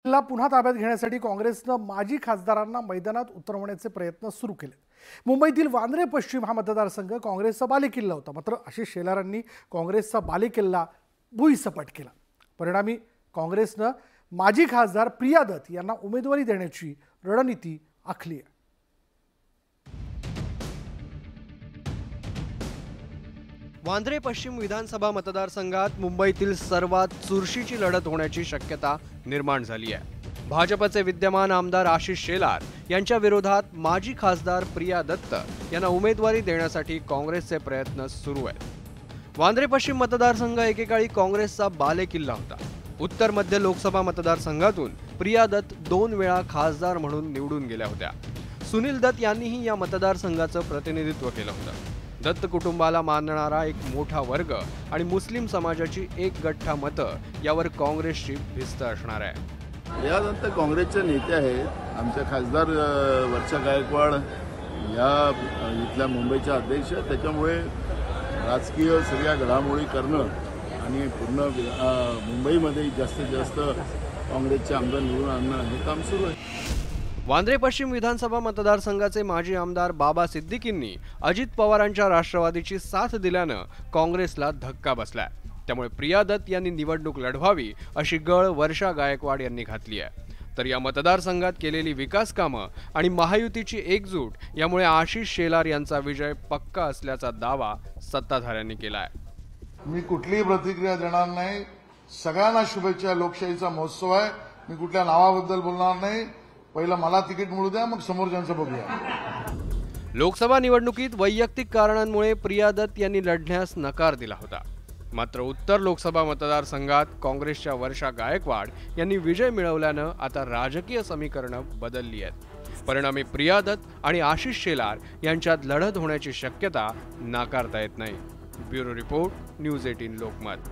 ला पुन्हा ताब्यात घेण्यासाठी काँग्रेसनं माजी खासदारांना मैदानात उतरवण्याचे प्रयत्न सुरू केले। मुंबईतील वांद्रे पश्चिम हा मतदारसंघ काँग्रेसचा बालेकिल्ला होता, मात्र आशिष शेलारांनी काँग्रेसचा बालेकिल्ला भुईसपाट केला। परिणामी काँग्रेसनं माजी खासदार प्रिया दत्त यांना उमेदवारी देण्याची रणनीती आखली आहे। वांद्रे पश्चिम विधानसभा मतदारसंघात मुंबईतील सर्वात चुरशीची लढत होण्याची शक्यता निर्माण झाली आहे। भाजपचे विद्यमान आमदार आशिष शेलार यांच्या विरोधात माजी खासदार प्रिया दत्त यांना उमेदवारी देण्यासाठी काँग्रेसचे प्रयत्न सुरू आहेत। वांद्रे पश्चिम मतदारसंघ एकेकाळी काँग्रेसचा बालेकिल्ला होता। उत्तर मध्य लोकसभा मतदारसंघातून प्रिया दत्त 2 वेळा खासदार म्हणून निवडून गेल्या होत्या। सुनील दत्त यांनीही या मतदारसंघाचं प्रतिनिधित्व केलं होतं। दत्त कुटुंबाला मानणारा एक मोठा वर्ग आणि मुस्लिम समाजाची एक गठ्ठा मतं यावर काँग्रेसची भिस्त असणार आहे। यानंतर काँग्रेसचे नेते आहेत, आमच्या खासदार वर्षा गायकवाड या इथल्या मुंबईच्या अध्यक्ष, त्याच्यामुळे राजकीय सगळ्या घडामोडी करणं आणि पूर्ण मुंबईमध्ये जास्तीत जास्त काँग्रेसचे आमदार निवडून आणणं हे काम सुरू आहे। वांद्रे पश्चिम विधानसभा मतदारसंघाचे माजी आमदार बाबा सिद्दीकींनी अजित पवारांच्या राष्ट्रवादीची साथ दिल्यानं काँग्रेसला धक्का बसलाय। त्यामुळे प्रिया दत्त यांनी निवडणूक लढवावी अशी गळ वर्षा गायकवाड यांनी घातली आहे। तर या मतदारसंघात केलेली विकास कामं आणि महायुतीची एकजूट यामुळे आशिष शेलार यांचा विजय पक्का असल्याचा दावा सत्ताधाऱ्यांनी केलाय। मी कुठलीही प्रतिक्रिया देणार नाही। सगळ्यांना शुभेच्छा। लोकशाहीचा महोत्सव आहे। मी कुठल्या नावाबद्दल बोलणार नाही। पहिला मला तिकीट मिळू द्या, मग समोरच्यांचं बघूया। लोकसभा निवडणुकीत वैयक्तिक कारणांमुळे प्रिया दत्त यांनी लढण्यास नकार दिला होता। मात्र उत्तर लोकसभा मतदारसंघात काँग्रेसच्या वर्षा गायकवाड यांनी विजय मिळवल्यानं आता राजकीय समीकरणं बदलली आहेत। परिणामी प्रिया दत्त आणि आशिष शेलार यांच्यात लढत होण्याची शक्यता नाकारता येत नाही। Bureau report, news 18 Lokmat.